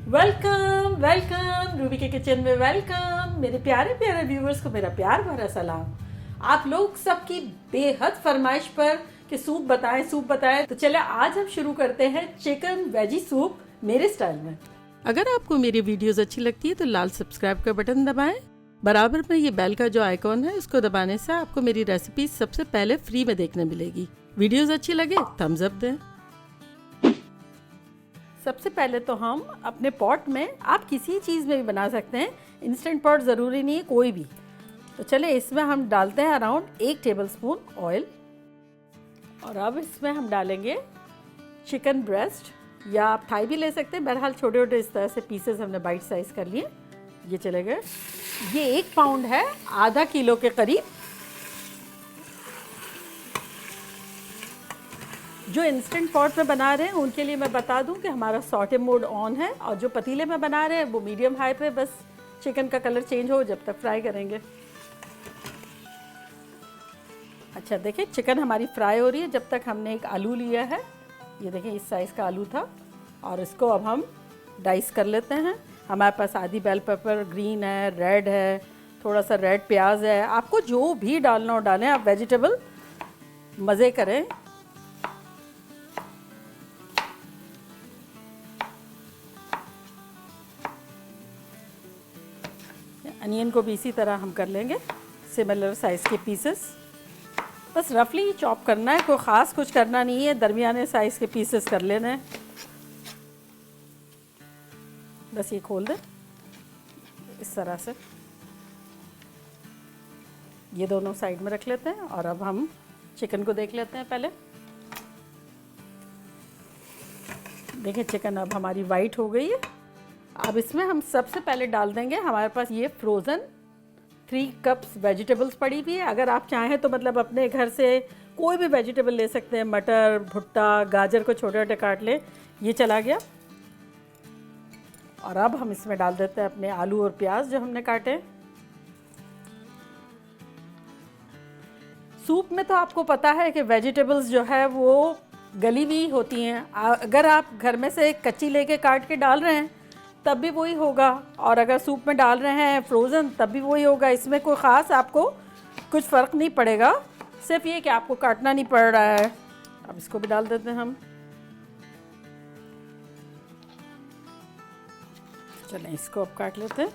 Welcome welcome Ruby के kitchen में welcome. मेरे प्यारे प्यारे व्यूवर्स को मेरा प्यार भरा सलाम। आप लोग सबकी बेहद फरमाइश पर कि सूप बताएं तो चले आज हम शुरू करते हैं चिकन वेजी सूप मेरे स्टाइल में। अगर आपको मेरी वीडियोस अच्छी लगती है तो लाल सब्सक्राइब का बटन दबाएं। बराबर में ये बेल का जो आइकॉन है उसको दबाने से आपको मेरी रेसिपी सबसे पहले फ्री में देखने मिलेगी। वीडियोस अच्छी लगे थम्स अप दें। सबसे पहले तो हम अपने पॉट में, आप किसी चीज़ में भी बना सकते हैं, इंस्टेंट पॉट ज़रूरी नहीं है कोई भी। तो चले इसमें हम डालते हैं अराउंड 1 टेबलस्पून ऑयल। और अब इसमें हम डालेंगे चिकन ब्रेस्ट, या आप थाई भी ले सकते हैं। बहरहाल छोटे छोटे इस तरह से पीसेस हमने बाइट साइज़ कर लिए। ये चले गए। ये 1 पाउंड है, आधा किलो के करीब। जो इंस्टेंट पॉट में बना रहे हैं उनके लिए मैं बता दूं कि हमारा सॉटे मोड ऑन है, और जो पतीले में बना रहे हैं वो मीडियम हाई पे, बस चिकन का कलर चेंज हो जब तक फ्राई करेंगे। अच्छा देखिए चिकन हमारी फ्राई हो रही है। जब तक हमने एक आलू लिया है, ये देखिए इस साइज़ का आलू था, और इसको अब हम डाइस कर लेते हैं। हमारे पास आधी बेल पेपर ग्रीन है, रेड है, थोड़ा सा रेड प्याज है। आपको जो भी डालना हो डालें, आप वेजिटेबल मज़े करें। अनियन को भी इसी तरह हम कर लेंगे, सिमिलर साइज़ के पीसेस। बस रफली चॉप करना है, कोई ख़ास कुछ करना नहीं है, दरमियाने साइज़ के पीसेस कर लेने हैं। बस ये खोल दें इस तरह से। ये दोनों साइड में रख लेते हैं, और अब हम चिकन को देख लेते हैं पहले। देखिए चिकन अब हमारी वाइट हो गई है। अब इसमें हम सबसे पहले डाल देंगे, हमारे पास ये फ्रोज़न 3 कप्स वेजिटेबल्स पड़ी हुई है। अगर आप चाहें तो मतलब अपने घर से कोई भी वेजिटेबल ले सकते हैं, मटर, भुट्टा, गाजर को छोटे छोटे काट लें। ये चला गया। और अब हम इसमें डाल देते हैं अपने आलू और प्याज जो हमने काटे। सूप में तो आपको पता है कि वेजिटेबल्स जो है वो गली हुई होती हैं। अगर आप घर में से कच्ची लेके काट के डाल रहे हैं तब भी वही होगा, और अगर सूप में डाल रहे हैं फ्रोज़न तब भी वही होगा। इसमें कोई ख़ास आपको कुछ फ़र्क नहीं पड़ेगा, सिर्फ ये कि आपको काटना नहीं पड़ रहा है। अब इसको भी डाल देते हैं हम। चलें इसको अब काट लेते हैं।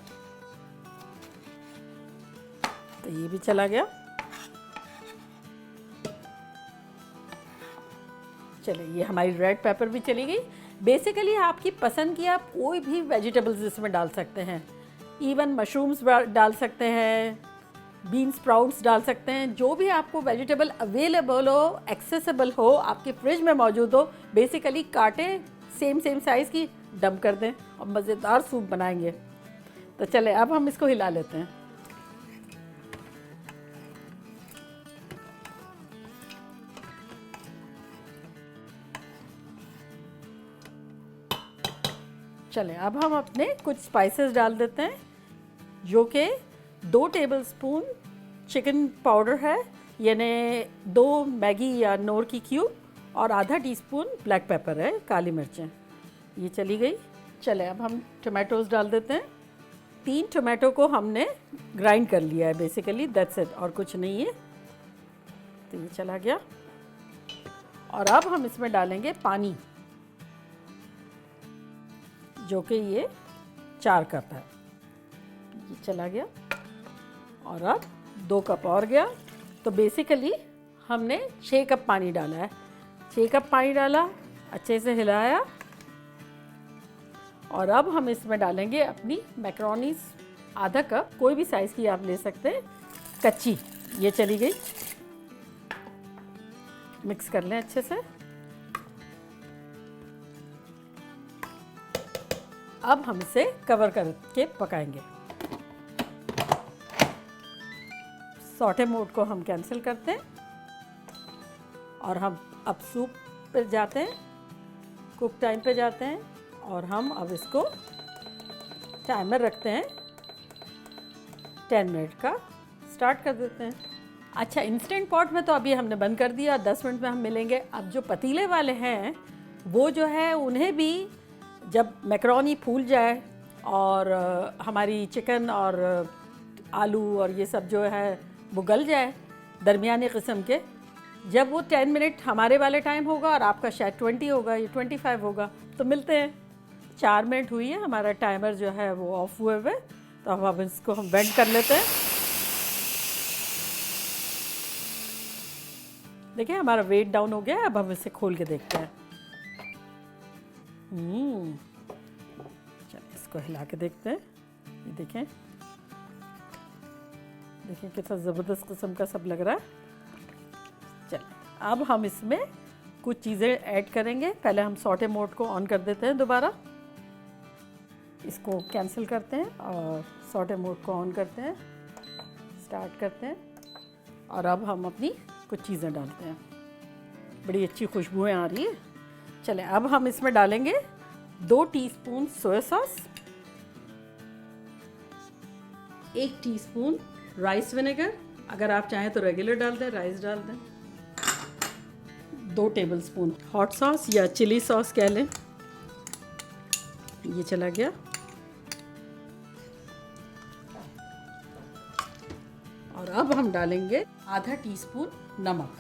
तो ये भी चला गया। चलिए ये हमारी रेड पेपर भी चली गई। बेसिकली आपकी पसंद की आप कोई भी वेजिटेबल्स इसमें डाल सकते हैं। इवन मशरूम्स डाल सकते हैं, बीन स्प्राउट्स डाल सकते हैं। जो भी आपको वेजिटेबल अवेलेबल हो, एक्सेसिबल हो, आपके फ्रिज में मौजूद हो, बेसिकली काटें, सेम साइज़ की डंप कर दें और मज़ेदार सूप बनाएंगे। तो चले अब हम इसको हिला लेते हैं। चलें अब हम अपने कुछ स्पाइसेस डाल देते हैं, जो कि 2 टेबलस्पून चिकन पाउडर है, यानी 2 मैगी या नोर की क्यूब, और आधा टीस्पून ब्लैक पेपर है, काली मिर्चें। ये चली गई। चलें अब हम टमाटोज़ डाल देते हैं। 3 टमाटो को हमने ग्राइंड कर लिया है, बेसिकली दैट्स इट, और कुछ नहीं है। तो ये चला गया। और अब हम इसमें डालेंगे पानी, जो कि ये 4 कप है। ये चला गया। और अब 2 कप और गया। तो बेसिकली हमने 6 कप पानी डाला है। 6 कप पानी डाला, अच्छे से हिलाया। और अब हम इसमें डालेंगे अपनी मैकरोनीज, आधा कप, कोई भी साइज़ की आप ले सकते हैं, कच्ची। ये चली गई। मिक्स कर लें अच्छे से। अब हम इसे कवर करके पकाएंगे। सॉटे मोड को हम कैंसिल करते हैं, और हम अब सूप पे जाते हैं, कुक टाइम पे जाते हैं, और हम अब इसको टाइमर रखते हैं 10 मिनट का, स्टार्ट कर देते हैं। अच्छा इंस्टेंट पॉट में तो अभी हमने बंद कर दिया, 10 मिनट में हम मिलेंगे। अब जो पतीले वाले हैं वो जो है उन्हें भी जब मैकरोनी फूल जाए और हमारी चिकन और आलू और ये सब जो है वो गल जाए दरमियाने किस्म के, जब वो 10 मिनट हमारे वाले टाइम होगा और आपका शायद 20 होगा या 25 होगा, तो मिलते हैं। 4 मिनट हुई है, हमारा टाइमर जो है वो ऑफ हुए हुए, तो अब इसको हम वेंट कर लेते हैं। देखिए हमारा वेट डाउन हो गया है, अब हम इसे खोल के देखते हैं। चलिए इसको हिला के देखते हैं। ये देखें, देखिए कितना ज़बरदस्त किस्म का सब लग रहा है। चलिए अब हम इसमें कुछ चीज़ें ऐड करेंगे। पहले हम सॉटे मोड को ऑन कर देते हैं, दोबारा इसको कैंसिल करते हैं और सॉटे मोड को ऑन करते हैं, स्टार्ट करते हैं। और अब हम अपनी कुछ चीज़ें डालते हैं। बड़ी अच्छी खुशबुएं आ रही है। चलें अब हम इसमें डालेंगे 2 teaspoon soya sauce, 1 teaspoon rice vinegar, अगर आप चाहें तो रेगुलर डाल दें, राइस डाल दें, 2 टेबलस्पून हॉट सॉस या चिली सॉस कह लें, ये चला गया। और अब हम डालेंगे आधा टीस्पून नमक,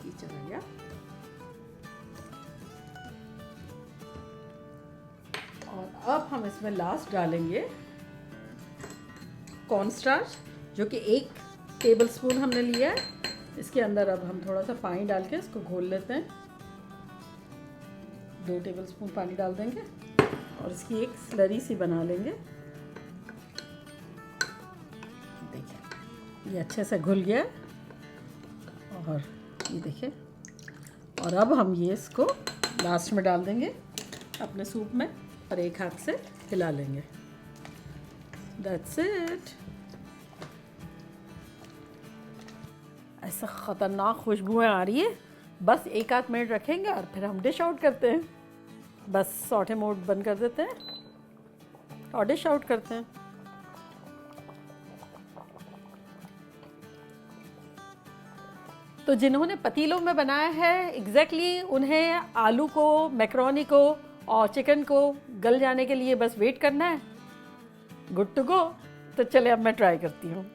ये चला गया। और अब हम इसमें लास्ट डालेंगे कॉर्नस्टार्च, जो कि 1 टेबलस्पून हमने लिया है। इसके अंदर अब हम थोड़ा सा पानी डाल के इसको घोल लेते हैं। 2 टेबलस्पून पानी डाल देंगे और इसकी एक स्लरी सी बना लेंगे। देखिए ये अच्छे से घुल गया और ये देखिए। और अब हम ये इसको लास्ट में डाल देंगे अपने सूप में और एक हाथ से हिला लेंगे। That's it। ऐसा ख़तरनाक खुशबुएं आ रही है। बस 1 आध मिनट रखेंगे और फिर हम डिश आउट करते हैं। बस सॉटे मोड बंद कर देते हैं और डिश आउट करते हैं। तो जिन्होंने पतीलों में बनाया है एग्जैक्टली उन्हें आलू को, मैकरोनी को और चिकन को गल जाने के लिए बस वेट करना है। Good to go. तो चले अब मैं ट्राई करती हूँ।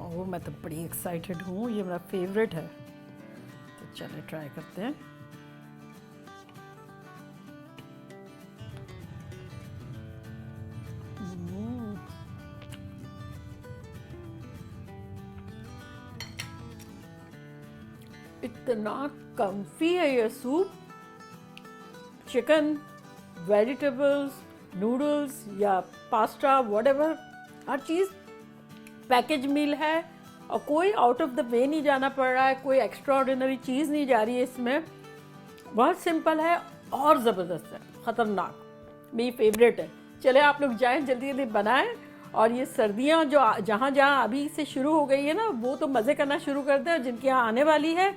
ओह मैं तो बड़ी एक्साइटेड हूँ, ये मेरा फेवरेट है। तो चले ट्राई करते हैं। इतना कम्फी है ये सूप। चिकन, वेजिटेबल्स, नूडल्स या पास्ता व्हाटएवर, हर चीज़ पैकेज मील है और कोई आउट ऑफ द वे नहीं जाना पड़ रहा है, कोई एक्स्ट्रा ऑर्डिनरी चीज़ नहीं जा रही है इसमें। बहुत सिंपल है और ज़बरदस्त है, ख़तरनाक, मेरी फेवरेट है। चले आप लोग जाएं, जल्दी जल्दी बनाएं और ये सर्दियां जो जहाँ जहाँ अभी से शुरू हो गई है ना, वो तो मज़े करना शुरू कर दें और जिनके यहाँ आने वाली है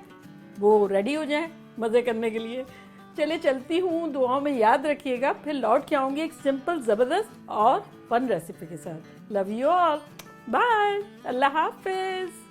वो रेडी हो जाएं मज़े करने के लिए। चले चलती हूँ, दुआओं में याद रखिएगा। फिर लौट के आऊँगी एक सिंपल ज़बरदस्त और फन रेसिपी के साथ। लव यू ऑल, बाय, अल्लाह हाफिज़।